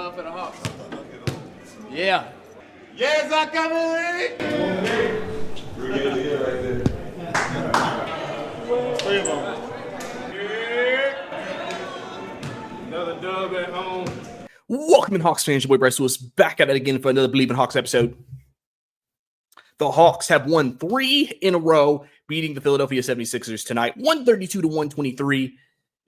for the Hawks. Yeah. Yes, I come in. Right there. Three of them. Another dub at home. Welcome in, Hawks fans. Your boy Bryce Lewis back at it again for another Believe in Hawks episode. The Hawks have won 3 in a row, beating the Philadelphia 76ers tonight, 132-123,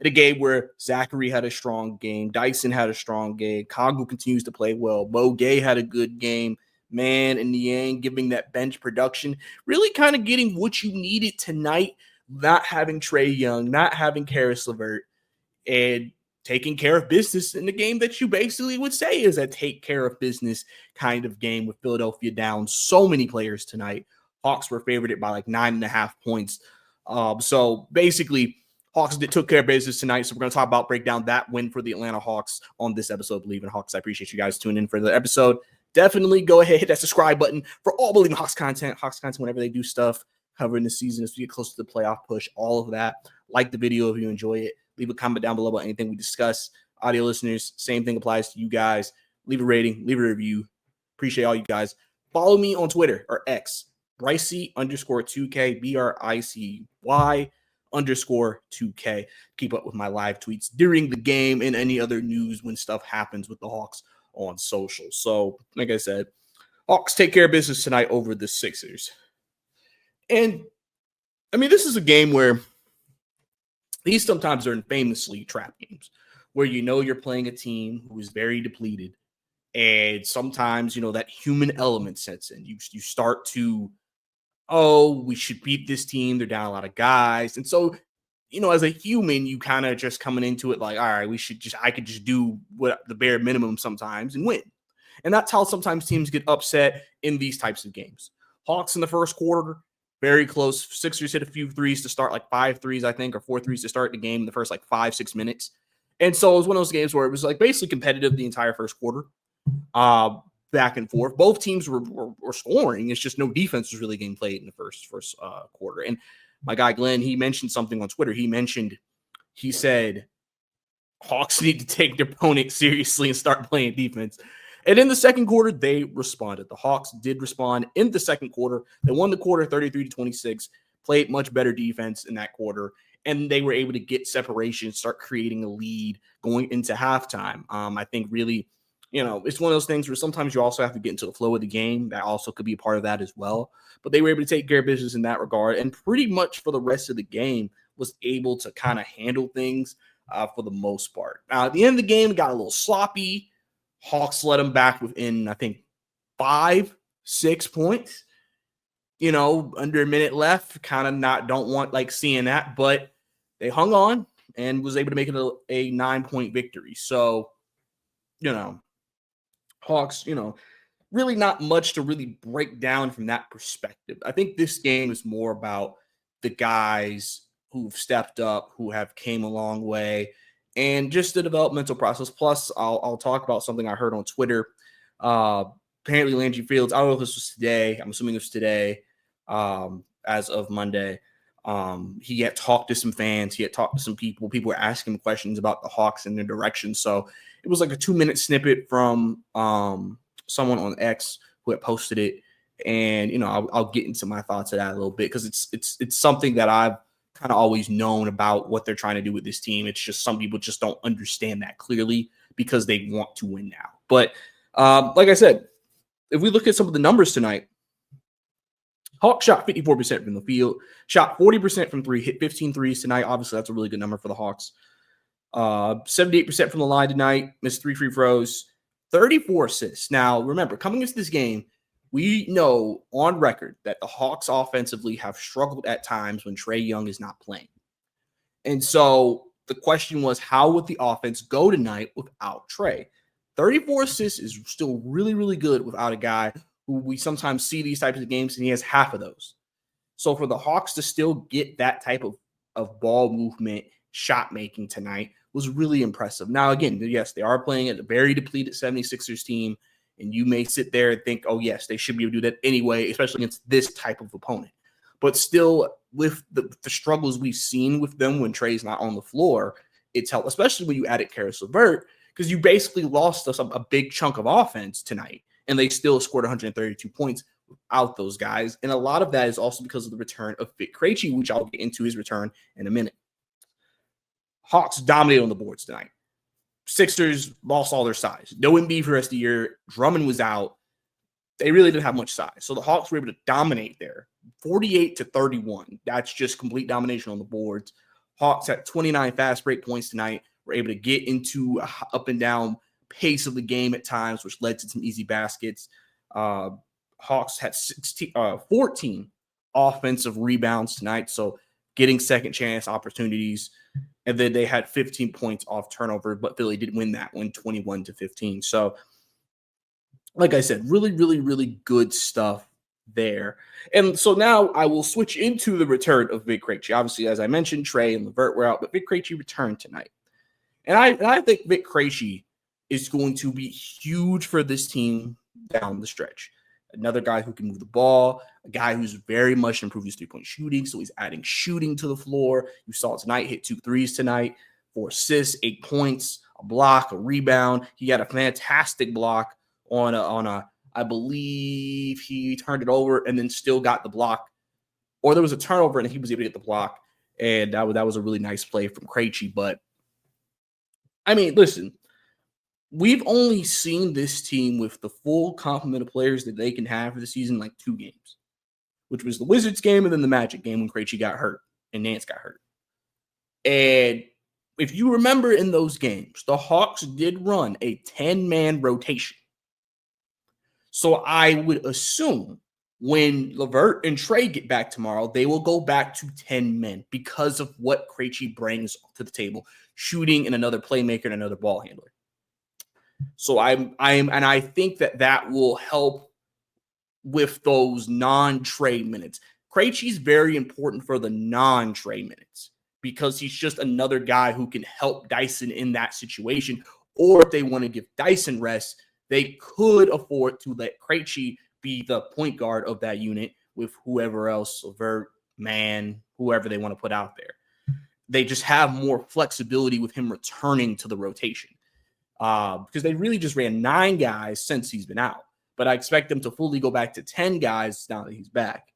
in a game where Zachary had a strong game, Dyson had a strong game, Congo continues to play well, Mo Gay had a good game, Man and Niang giving that bench production, really kind of getting what you needed tonight, not having Trae Young, not having Karis LeVert, and taking care of business in the game that you basically would say is a take care of business kind of game with Philadelphia down so many players tonight. Hawks were favored by like 9.5 points. So basically, Hawks took care of business tonight. So we're going to break down that win for the Atlanta Hawks on this episode of Believe in Hawks. I appreciate you guys tuning in for the episode. Definitely go ahead, hit that subscribe button for all Believe in Hawks content. Hawks content whenever they do stuff covering the season as we get close to the playoff push, all of that. Like the video if you enjoy it. Leave a comment down below about anything we discuss. Audio listeners, same thing applies to you guys. Leave a rating, leave a review. Appreciate all you guys. Follow me on Twitter or X, Brycey_2K, BRICY_2K. Keep up with my live tweets during the game and any other news when stuff happens with the Hawks on social. So, like I said, Hawks take care of business tonight over the Sixers. And, I mean, this is a game where these sometimes are famously trap games where you know you're playing a team who is very depleted. And sometimes, that human element sets in. You start to, we should beat this team. They're down a lot of guys. And so, as a human, you kind of just coming into it like, all right, I could just do what the bare minimum sometimes and win. And that's how sometimes teams get upset in these types of games. Hawks in the first quarter, very close. Sixers hit a few threes to start, like 5 threes, I think, or 4 threes to start the game in the first 5-6 minutes. And so it was one of those games where it was basically competitive the entire first quarter, back and forth. Both teams were scoring. It's just no defense was really getting played in the first quarter. And my guy Glenn, he mentioned something on Twitter. He said, Hawks need to take their opponent seriously and start playing defense. And in the second quarter, they responded. The Hawks did respond in the second quarter. They won the quarter 33-26, played much better defense in that quarter, and they were able to get separation, start creating a lead going into halftime. I think really, it's one of those things where sometimes you also have to get into the flow of the game. That also could be a part of that as well. But they were able to take care of business in that regard, and pretty much for the rest of the game was able to kind of handle things for the most part. Now, at the end of the game, it got a little sloppy. Hawks let them back within, I think, 5-6 points. Under a minute left. Kind of don't want seeing that, but they hung on and was able to make it a 9-point victory. So, Hawks, really not much to really break down from that perspective. I think this game is more about the guys who've stepped up, who have came a long way, and just the developmental process. Plus, I'll talk about something I heard on Twitter. Apparently, Landry Fields, I don't know if this was today. I'm assuming it was today, as of Monday. He had talked to some fans. He had talked to some people. People were asking him questions about the Hawks and their direction. So it was like a 2-minute snippet from someone on X who had posted it. And, I'll get into my thoughts of that a little bit because it's something that I've kind of always known about what they're trying to do with this team. It's just some people just don't understand that clearly because they want to win now. But like I said, if we look at some of the numbers tonight, Hawks shot 54% from the field, shot 40% from 3, hit 15 threes tonight. Obviously, that's a really good number for the Hawks. 78% from the line tonight, missed 3 free throws, 34 assists. Now, remember, coming into this game, we know on record that the Hawks offensively have struggled at times when Trae Young is not playing. And so the question was, how would the offense go tonight without Trae? 34 assists is still really, really good without a guy who we sometimes see these types of games, and he has half of those. So for the Hawks to still get that type of ball movement, shot making tonight was really impressive. Now, again, yes, they are playing at a very depleted 76ers team. And you may sit there and think, oh, yes, they should be able to do that anyway, especially against this type of opponent. But still, with the struggles we've seen with them when Trae's not on the floor, it's helped, especially when you added Karis LeVert. because you basically lost us a big chunk of offense tonight, and they still scored 132 points without those guys. And a lot of that is also because of the return of Vic Krejci, which I'll get into his return in a minute. Hawks dominated on the boards tonight. Sixers lost all their size. No Embiid for the rest of the year. Drummond was out. They really didn't have much size. So the Hawks were able to dominate there. 48-31. That's just complete domination on the boards. Hawks had 29 fast break points tonight. Were able to get into a up and down pace of the game at times, which led to some easy baskets. Hawks had 14 offensive rebounds tonight, so getting second chance opportunities. And then they had 15 points off turnover, but Philly did win that one 21-15. So, like I said, really, really, really good stuff there. And so now I will switch into the return of Vic Krejci. Obviously, as I mentioned, Trey and LeVert were out, but Vic Krejci returned tonight. And I think Vic Krejci is going to be huge for this team down the stretch. Another guy who can move the ball, a guy who's very much improved his three-point shooting, so he's adding shooting to the floor. You saw tonight, hit 2 threes tonight, 4 assists, 8 points, a block, a rebound. He had a fantastic block on a I believe he turned it over and then still got the block. Or there was a turnover and he was able to get the block, and that was a really nice play from Krejci. But, I mean, listen, we've only seen this team with the full complement of players that they can have for the season like 2 games, which was the Wizards game and then the Magic game when Krejci got hurt and Nance got hurt. And if you remember in those games, the Hawks did run a 10-man rotation. So I would assume when LeVert and Trey get back tomorrow, they will go back to 10 men because of what Krejci brings to the table, shooting and another playmaker and another ball handler. So I think that will help with those non-Trey minutes. Krejci's very important for the non-Trey minutes because he's just another guy who can help Dyson in that situation. Or if they want to give Dyson rest, they could afford to let Krejci be the point guard of that unit with whoever else, LeVert, Man, whoever they want to put out there. They just have more flexibility with him returning to the rotation. Because they really just ran 9 guys since he's been out. But I expect them to fully go back to 10 guys now that he's back.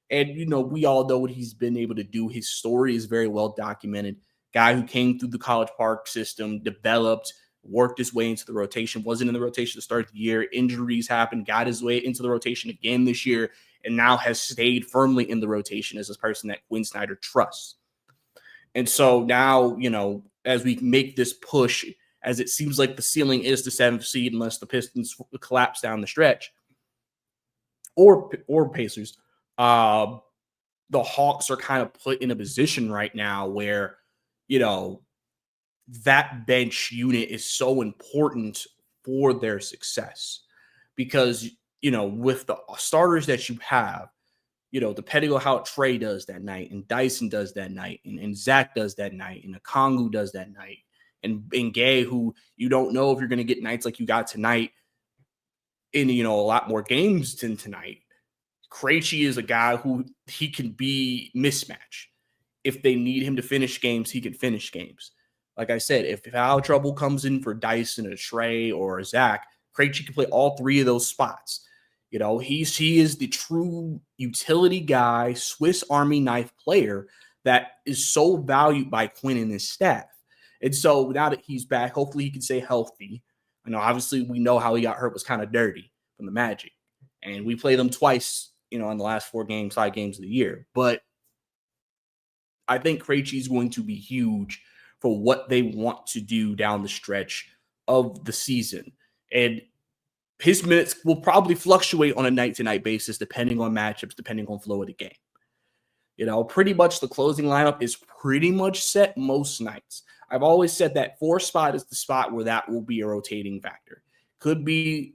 And, you know, we all know what he's been able to do. His story is very well documented. Guy who came through the College Park system, developed, worked his way into the rotation, wasn't in the rotation to start the year. Injuries happened, got his way into the rotation again this year, and now has stayed firmly in the rotation as a person that Quinn Snyder trusts. And so now, you know, as we make this push, as it seems like the ceiling is the 7th seed unless the Pistons collapse down the stretch, or Pacers, the Hawks are kind of put in a position right now where, you know, that bench unit is so important for their success because, you know, with the starters that you have, you know, depending on how Trey does that night and Dyson does that night and Zach does that night and Okongwu does that night and Gay, who you don't know if you're going to get nights like you got tonight in, you know, a lot more games than tonight. Krejci is a guy who he can be mismatch. If they need him to finish games, he can finish games. Like I said, if foul trouble comes in for Dyson, a Trey, or a Zach, Krejci can play all 3 of those spots. You know, he is the true utility guy, Swiss Army knife player that is so valued by Quinn and his staff. And so now that he's back, hopefully he can stay healthy. I know, obviously, we know how he got hurt was kind of dirty from the Magic. And we played them twice, you know, in the last 5 games of the year. But I think Krejci is going to be huge for what they want to do down the stretch of the season. And his minutes will probably fluctuate on a night-to-night basis, depending on matchups, depending on flow of the game. You know, pretty much the closing lineup is pretty much set most nights. I've always said that 4 spot is the spot where that will be a rotating factor. Could be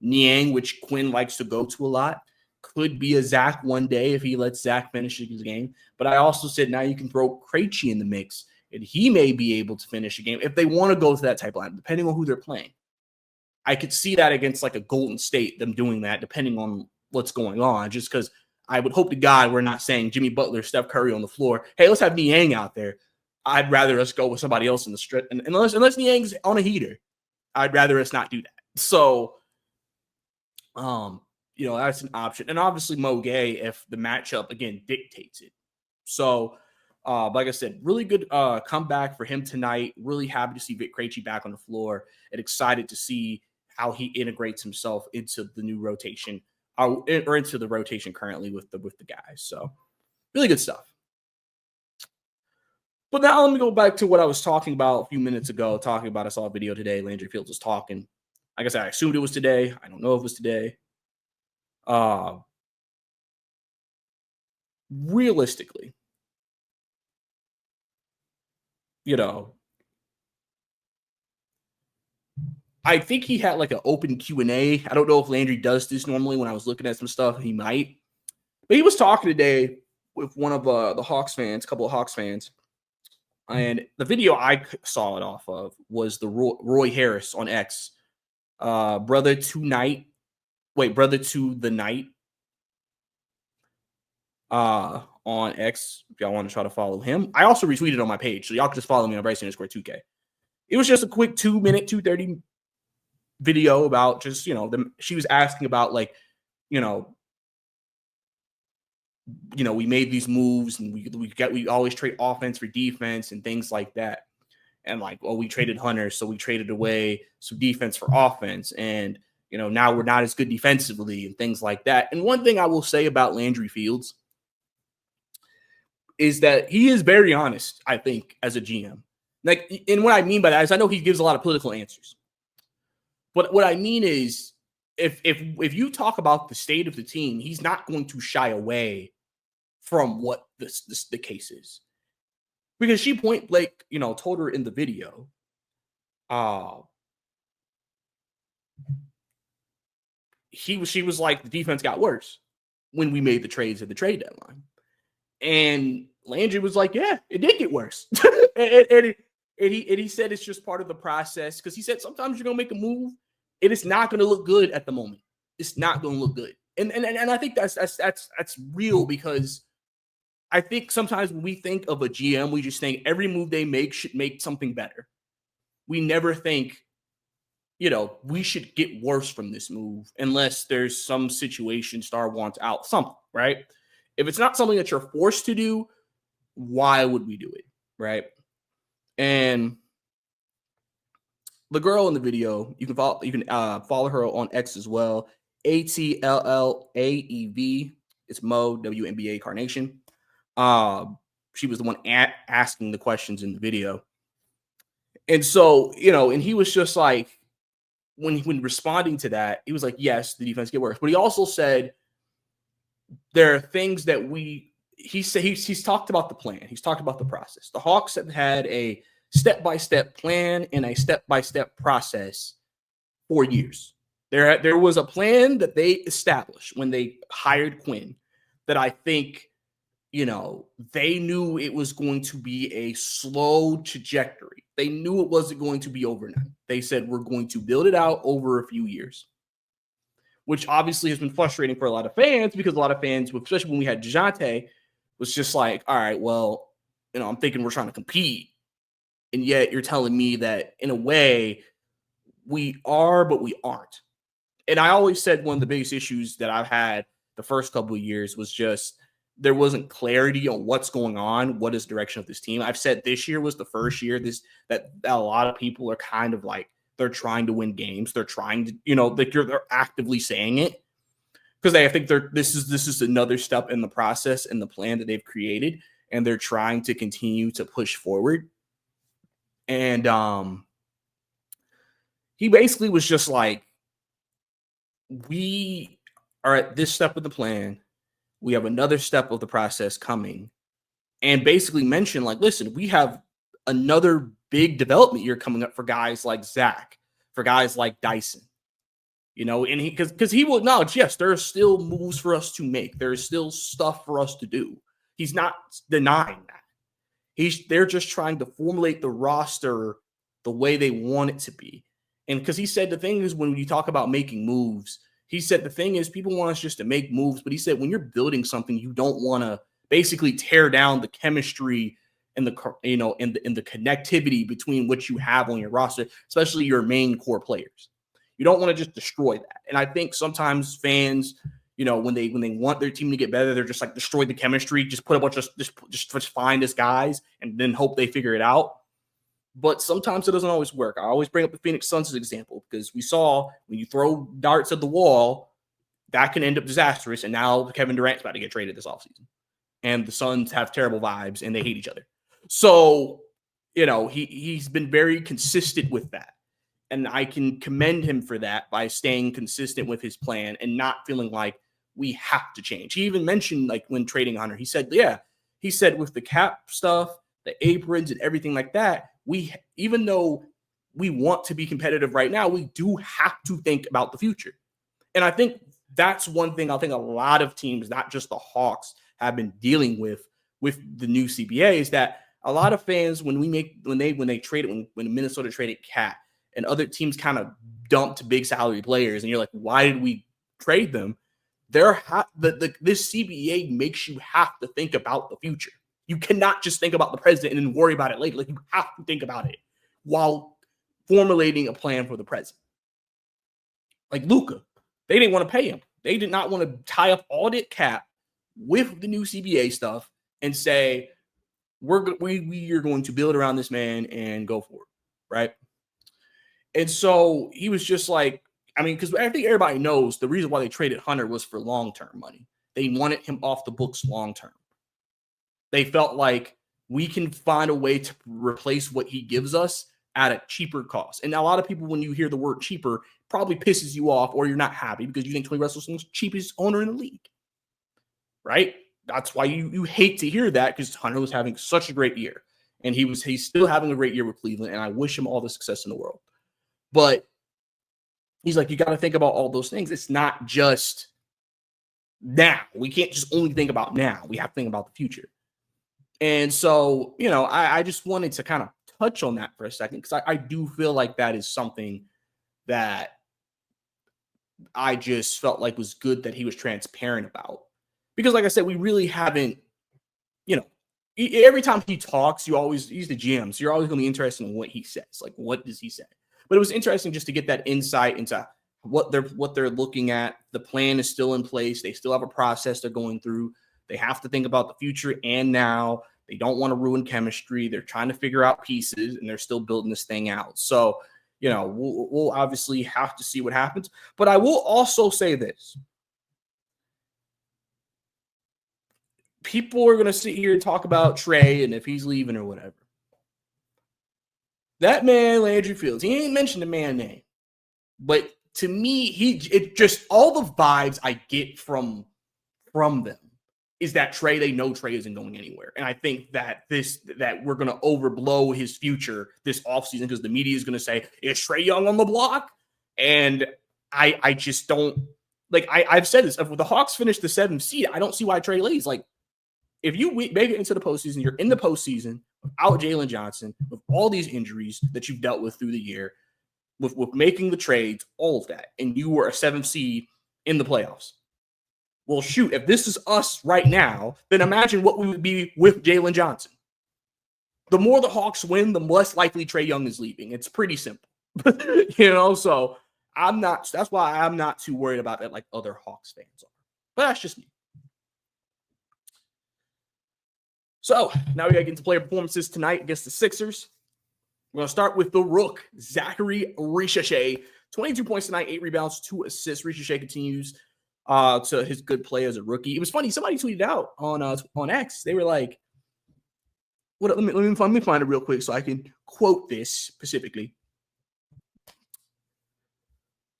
Niang, which Quinn likes to go to a lot. Could be a Zach one day if he lets Zach finish his game. But I also said now you can throw Krejci in the mix, and he may be able to finish a game if they want to go to that type of line, depending on who they're playing. I could see that against like a Golden State, them doing that, depending on what's going on, just because I would hope to God we're not saying Jimmy Butler, Steph Curry on the floor. Hey, let's have Niang out there. I'd rather us go with somebody else in the strip. And unless Niang's on a heater, I'd rather us not do that. So, that's an option. And obviously Mo Gay, if the matchup again dictates it. So, like I said, really good comeback for him tonight. Really happy to see Vic Krejci back on the floor and excited to see how he integrates himself into the new rotation or into the rotation currently with the guys. So really good stuff. But now let me go back to what I was talking about a few minutes ago, I saw a video today. Landry Fields was talking. Like I said, I assumed it was today. I don't know if it was today. Realistically, I think he had like an open Q&A. I don't know if Landry does this normally. When I was looking at some stuff, he might. But he was talking today with one of the Hawks fans, a couple of Hawks fans. And the video I saw it off of was the Roy Harris on X. Brother to the night. On X, if y'all want to try to follow him. I also retweeted on my page, so y'all can just follow me on Bryson_2K. It was just a quick 2-minute, 2:30 video about just, she was asking about like, we made these moves and we always trade offense for defense and things like that. And like, we traded Hunter, so we traded away some defense for offense. And, now we're not as good defensively and things like that. And one thing I will say about Landry Fields is that he is very honest, I think, as a GM. Like, and what I mean by that is I know he gives a lot of political answers. But what I mean is if you talk about the state of the team, he's not going to shy away from what the case is. Because she point blank, told her in the video, she was like, the defense got worse when we made the trades at the trade deadline. And Landry was like, yeah, it did get worse. and he said it's just part of the process. Because he said sometimes you're going to make a move, it is not going to look good at the moment. It's not going to look good. And I think that's real, because I think sometimes when we think of a GM, we just think every move they make should make something better. We never think, we should get worse from this move unless there's some situation Star wants out, something, right? If it's not something that you're forced to do, why would we do it, right? And the girl in the video, you can follow her on X as well. ATLLAEV. It's Mo, WNBA Carnation. She was the one asking the questions in the video. And so, and he was just like, when responding to that, he was like, yes, the defense get worse. But he also said there are things that he's talked about the plan. He's talked about the process. The Hawks have had a step-by-step plan and a step-by-step process for years. There was a plan that they established when they hired Quinn that I think, they knew it was going to be a slow trajectory. They knew it wasn't going to be overnight. They said, we're going to build it out over a few years, which obviously has been frustrating for a lot of fans, because a lot of fans, especially when we had DeJounte, was just like, all right, well, I'm thinking we're trying to compete. And yet you're telling me that in a way we are, but we aren't. And I always said one of the biggest issues that I've had the first couple of years was just there wasn't clarity on what's going on, what is the direction of this team. I've said this year was the first year that a lot of people are kind of like, they're trying to win games. They're trying to, they're actively saying it because I think this is another step in the process and the plan that they've created, and they're trying to continue to push forward. And he basically was just like, we are at this step of the plan. We have another step of the process coming, and basically mentioned like, listen, we have another big development year coming up for guys like Zach, for guys like Dyson, and because he will acknowledge, yes, there are still moves for us to make. There is still stuff for us to do. He's not denying that. They're just trying to formulate the roster the way they want it to be. And because he said the thing is, when you talk about making moves, he said the thing is people want us just to make moves. But he said when you're building something, you don't want to basically tear down the chemistry and the connectivity between what you have on your roster, especially your main core players. You don't want to just destroy that. And I think sometimes fans, when they want their team to get better, they're just like, destroy the chemistry, just put a bunch of just find us guys and then hope they figure it out. But sometimes it doesn't always work. I always bring up the Phoenix Suns as an example because we saw when you throw darts at the wall, that can end up disastrous. And now Kevin Durant's about to get traded this offseason. And the Suns have terrible vibes and they hate each other. So, he's been very consistent with that. And I can commend him for that by staying consistent with his plan and not feeling like we have to change. He even mentioned, like, when trading Hunter, he said with the cap stuff, the aprons and everything like that, even though we want to be competitive right now, we do have to think about the future. And I think that's one thing I think a lot of teams, not just the Hawks, have been dealing with the new CBA is that a lot of fans, when Minnesota traded Cat and other teams kind of dumped big salary players, and you're like, why did we trade them? This CBA makes you have to think about the future. You cannot just think about the president and then worry about it later. Like, you have to think about it while formulating a plan for the present. Like Luka, they didn't want to pay him. They did not want to tie up all that cap with the new CBA stuff and say, we are going to build around this man and go for it, right? And so he was just like, because I think everybody knows the reason why they traded Hunter was for long-term money. They wanted him off the books long-term. They felt like we can find a way to replace what he gives us at a cheaper cost. And a lot of people, when you hear the word cheaper, probably pisses you off or you're not happy because you think Tony Russell's the cheapest owner in the league, right? That's why you hate to hear that, because Hunter was having such a great year. And he's still having a great year with Cleveland, and I wish him all the success in the world. But he's like, you got to think about all those things. It's not just now. We can't just only think about now. We have to think about the future. And so, I just wanted to kind of touch on that for a second, because I do feel like that is something that I just felt like was good that he was transparent about. Because like I said, we really haven't, every time he talks, he's the GM, so you're always going to be interested in what he says. Like, what does he say? But it was interesting just to get that insight into what they're looking at. The plan is still in place. They still have a process they're going through. They have to think about the future and now. They don't want to ruin chemistry. They're trying to figure out pieces, and they're still building this thing out. So, we'll obviously have to see what happens. But I will also say this. People are going to sit here and talk about Trey and if he's leaving or whatever. That man, Landry Fields, he ain't mentioned the man name. But to me, it just all the vibes I get from them is that they know Trey isn't going anywhere. And I think that we're going to overblow his future this offseason because the media is going to say, is Trey Young on the block? And I just don't, like, I've said this, if the Hawks finish the 7th seed, I don't see why Trey leaves. Like, if you make it into the postseason, you're in the postseason without Jalen Johnson, with all these injuries that you've dealt with through the year, with making the trades, all of that, and you were a 7th seed in the playoffs. Well, shoot, if this is us right now, then imagine what we would be with Jalen Johnson. The more the Hawks win, the less likely Trey Young is leaving. It's pretty simple. So that's why I'm not too worried about that like other Hawks fans are. But that's just me. So now we got to get into player performances tonight against the Sixers. We're going to start with the Rook, Landry Fields. 22 points tonight, 8 rebounds, 2 assists. Fields continues to his good play as a rookie. It was funny. Somebody tweeted out on X. They were like, let me find it real quick so I can quote this specifically.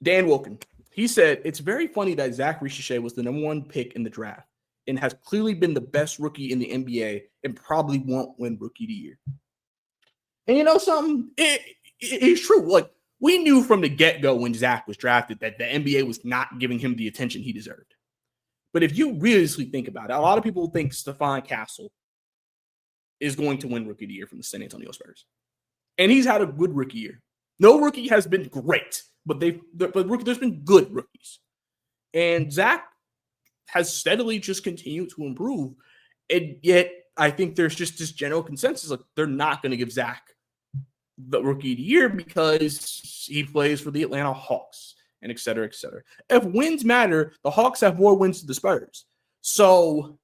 Dan Wilkin. He said, it's very funny that Landry Fields was the number 1 pick in the draft and has clearly been the best rookie in the NBA and probably won't win Rookie of the Year. And something? It's true. Like, we knew from the get-go when Zach was drafted that the NBA was not giving him the attention he deserved. But if you really think about it, a lot of people think Stephon Castle is going to win Rookie of the Year from the San Antonio Spurs. And he's had a good rookie year. No rookie has been great, but there's been good rookies. And Zach has steadily just continued to improve. And yet I think there's just this general consensus like they're not going to give Zach the rookie of the year because he plays for the Atlanta Hawks and et cetera, et cetera. If wins matter, the Hawks have more wins than the Spurs. So,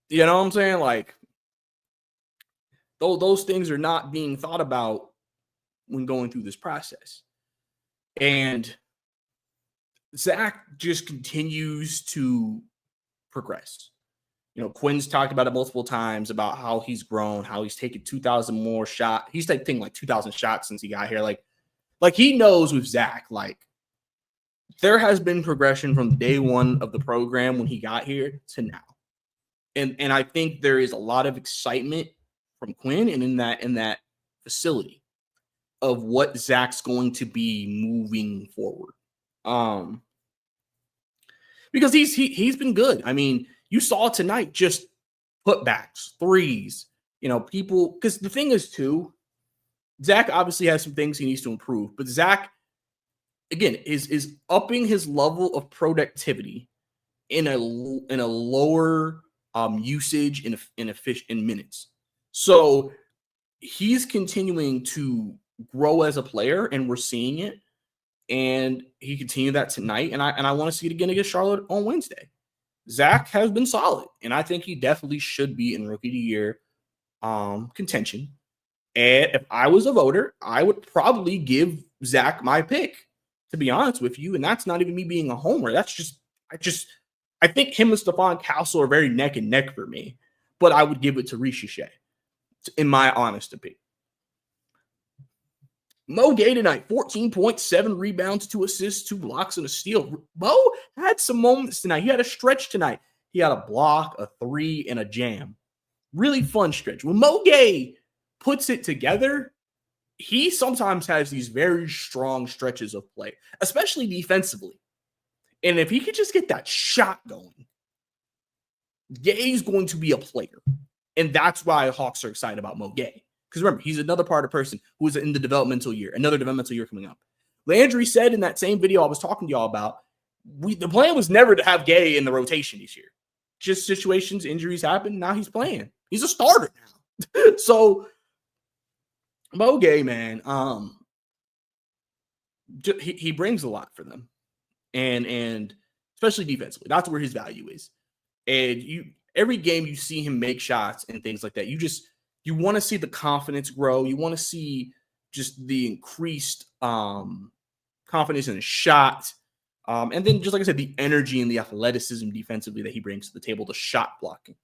you know what I'm saying? Like, those things are not being thought about when going through this process. And Zach just continues to progress. You know, Quinn's talked about it multiple times about how he's grown, how he's taken 2,000 more shots. He's taken like 2,000 shots since he got here. Like he knows with Zach, like there has been progression from day one of the program when he got here to now. And I think there is a lot of excitement from Quinn and in that facility of what Zach's going to be moving forward. Because he's been good. I mean, you saw tonight just putbacks, threes, you know, people, because the thing is too, Zach obviously has some things he needs to improve, but Zach, again, is upping his level of productivity in a lower usage in minutes. So he's continuing to grow as a player, and we're seeing it. And he continued that tonight, and I want to see it again against Charlotte on Wednesday. Zach has been solid, and I think he definitely should be in Rookie of the Year contention. And if I was a voter, I would probably give Zach my pick, to be honest with you. And that's not even me being a homer. That's just I think him and Stephon Castle are very neck and neck for me. But I would give it to Risacher, in my honest opinion. Mo Gay tonight, 14.7 rebounds, 2 assists, 2 blocks, and a steal. Mo had some moments tonight. He had a stretch tonight. He had a block, a 3, and a jam. Really fun stretch. When Mo Gay puts it together, he sometimes has these very strong stretches of play, especially defensively. And if he could just get that shot going, Gay's going to be a player. And that's why Hawks are excited about Mo Gay. Because remember, he's another part of person who is in the developmental year, another developmental year coming up. Landry said in that same video I was talking to y'all about, the plan was never to have Gay in the rotation this year. Just situations, injuries happen. Now he's playing. He's a starter now. So Mo Gay, man, he brings a lot for them, and especially defensively. That's where his value is. And every game you see him make shots and things like that. You want to see the confidence grow. You want to see just the increased confidence in his shot. And then, just like I said, the energy and the athleticism defensively that he brings to the table, the shot blocking.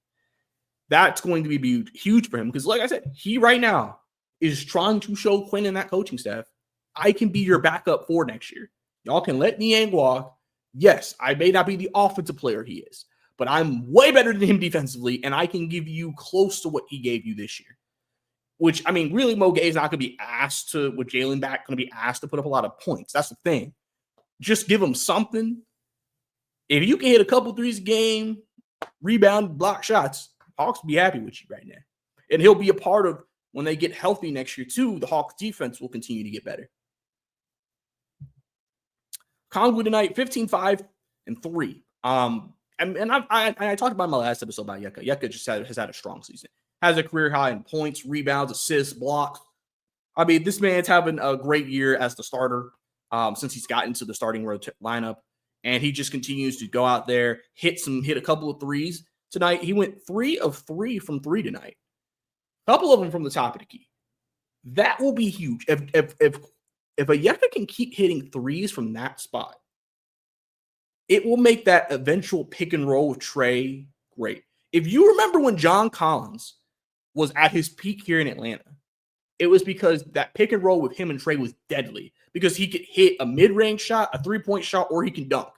That's going to be huge for him because, like I said, he right now is trying to show Quinn and that coaching staff, I can be your backup for next year. Y'all can let Niang walk. Yes, I may not be the offensive player he is, but I'm way better than him defensively, and I can give you close to what he gave you this year. Which, I mean, really, Mo Gay is not going to be asked to, with Jalen back, going to be asked to put up a lot of points. That's the thing. Just give him something. If you can hit a couple threes a game, rebound, block shots, Hawks will be happy with you right now. And he'll be a part of, when they get healthy next year too, the Hawks defense will continue to get better. Conley tonight, 15, 5, and 3. And I talked about in my last episode about Yucca. Yucca just has had a strong season. Has a career high in points, rebounds, assists, blocks. I mean, this man's having a great year as the starter since he's gotten to the starting lineup. And he just continues to go out there, hit a couple of threes. Tonight, he went 3 of 3 from 3 tonight. A couple of them from the top of the key. That will be huge. If a Yucca can keep hitting threes from that spot, it will make that eventual pick and roll with Trey great. If you remember when John Collins was at his peak here in Atlanta, it was because that pick and roll with him and Trey was deadly because he could hit a mid-range shot, a three-point shot, or he can dunk.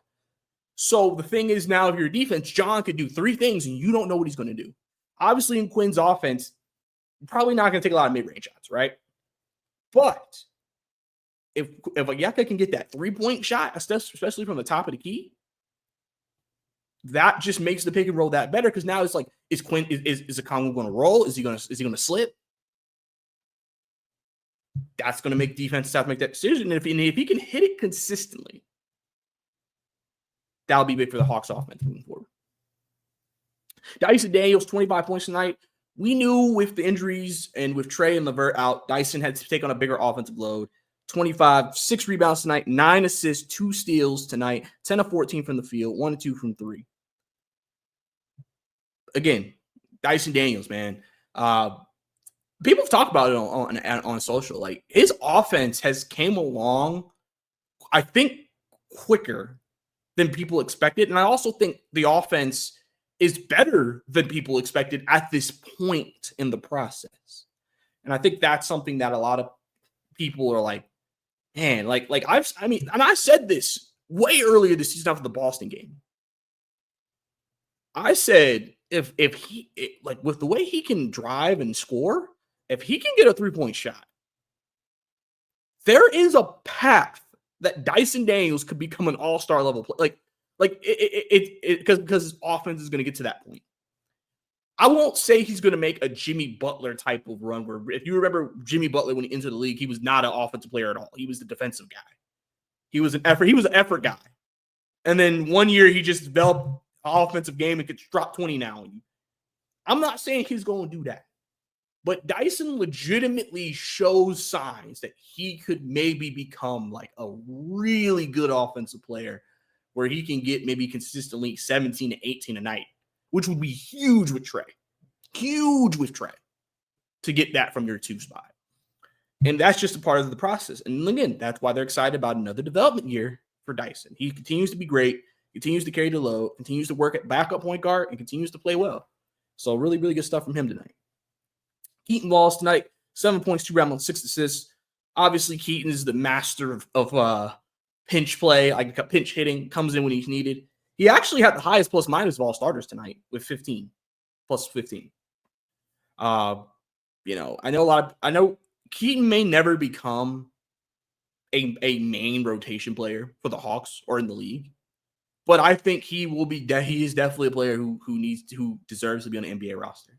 So the thing is now, if you're a defense, John could do 3 things and you don't know what he's going to do. Obviously, in Quinn's offense, probably not going to take a lot of mid-range shots, right? But if a Yucca can get that 3-point shot, especially from the top of the key, that just makes the pick and roll that better because now it's like, is Okongwu going to roll? Is he going to slip? That's going to make defenses have to make that decision. And if he can hit it consistently, that'll be big for the Hawks offense moving forward. Dyson Daniels, 25 points tonight. We knew with the injuries and with Trey and LeVert out, Dyson had to take on a bigger offensive load. 25, 6 rebounds tonight, 9 assists, 2 steals tonight, 10 of 14 from the field, 1 of 2 from 3. Again, Dyson Daniels, man. People have talked about it on social. Like, his offense has came along, I think, quicker than people expected. And I also think the offense is better than people expected at this point in the process. And I think that's something that a lot of people are like, man, I said this way earlier this season after the Boston game. I said, if he with the way he can drive and score, if he can get a 3-point shot, there is a path that Dyson Daniels could become an all-star level player. Because his offense is going to get to that point. I won't say he's going to make a Jimmy Butler type of run where, if you remember Jimmy Butler when he entered the league, he was not an offensive player at all. He was the defensive guy. He was an effort guy. And then one year he just developed an offensive game and could drop 20 now. I'm not saying he's going to do that. But Dyson legitimately shows signs that he could maybe become like a really good offensive player where he can get maybe consistently 17 to 18 a night, which would be huge with Trey. Huge with Trey to get that from your 2 spot. And that's just a part of the process. And again, that's why they're excited about another development year for Dyson. He continues to be great, continues to carry the load, continues to work at backup point guard, and continues to play well. So really, really good stuff from him tonight. Keaton Walls tonight, 7 points, 2 rebounds, 6 assists. Obviously, Keaton is the master of pinch play, like pinch hitting, comes in when he's needed. He actually had the highest plus minus of all starters tonight with 15, plus 15. I know Keaton may never become a main rotation player for the Hawks or in the league, but I think he will be. He is definitely a player who deserves to be on the NBA roster.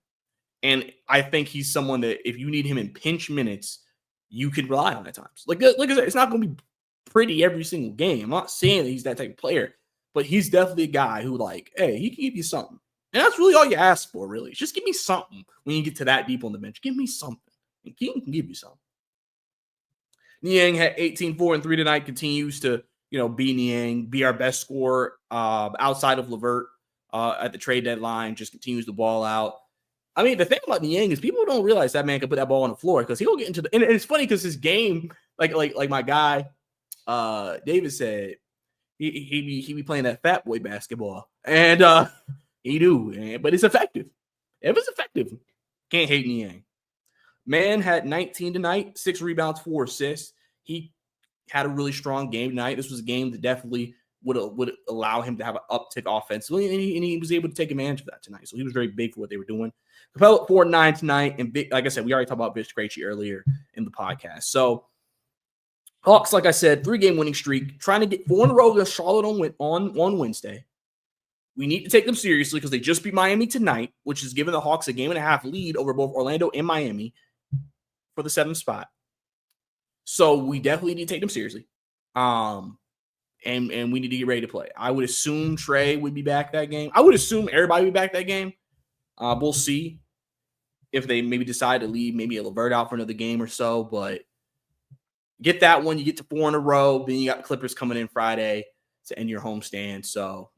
And I think he's someone that if you need him in pinch minutes, you can rely on at times. Like I said, it's not going to be pretty every single game. I'm not saying that he's that type of player, but he's definitely a guy who, like, hey, he can give you something. And that's really all you ask for, really. Just give me something when you get to that deep on the bench. Give me something. And Keaton can give you something. Niang had 18, 4, and 3 tonight. Continues to, be Niang, be our best scorer outside of LeVert at the trade deadline. Just continues to ball out. I mean, the thing about Niang is people don't realize that man can put that ball on the floor because he'll get into the – and it's funny because his game, like my guy David said, he be playing that fat boy basketball. And he do. But it's effective. It was effective. Can't hate Niang. Man had 19 tonight, 6 rebounds, 4 assists. He had a really strong game tonight. This was a game that definitely would allow him to have an uptick offensively, and he was able to take advantage of that tonight. So he was very big for what they were doing. Capella 4-9 tonight, and big, like I said, we already talked about Vince Krejci earlier in the podcast. So Hawks, like I said, 3-game winning streak, trying to get 4 in a row against Charlotte on Wednesday. We need to take them seriously because they just beat Miami tonight, which is giving the Hawks a 1.5 lead over both Orlando and Miami for the 7th spot. So we definitely need to take them seriously. And we need to get ready to play. I would assume Trey would be back that game. I would assume everybody would be back that game. We'll see if they maybe decide to leave maybe a LeVert out for another game or so. But get that one. You get to 4 in a row. Then you got the Clippers coming in Friday to end your homestand. So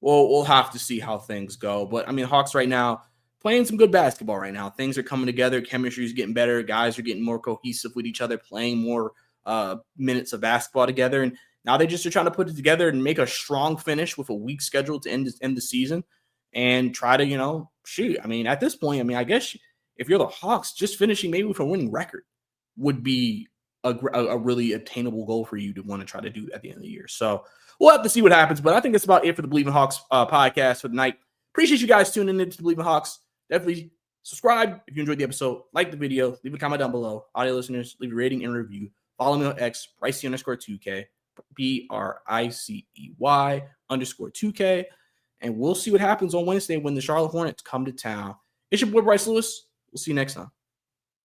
we'll have to see how things go. But, I mean, Hawks right now playing some good basketball right now. Things are coming together. Chemistry is getting better. Guys are getting more cohesive with each other, playing more minutes of basketball together. And now they just are trying to put it together and make a strong finish with a weak schedule to end the season and try to, shoot. I mean, at this point, I guess if you're the Hawks, just finishing maybe with a winning record would be a really attainable goal for you to want to try to do at the end of the year. So we'll have to see what happens. But I think that's about it for the Believe in Hawks podcast for the night. Appreciate you guys tuning in to Believe in Hawks. Definitely subscribe if you enjoyed the episode. Like the video. Leave a comment down below. Audio listeners, leave a rating and review. Follow me on X, Pricey_2K, PRICEY_2K. And we'll see what happens on Wednesday when the Charlotte Hornets come to town. It's your boy, Bryce Lewis. We'll see you next time.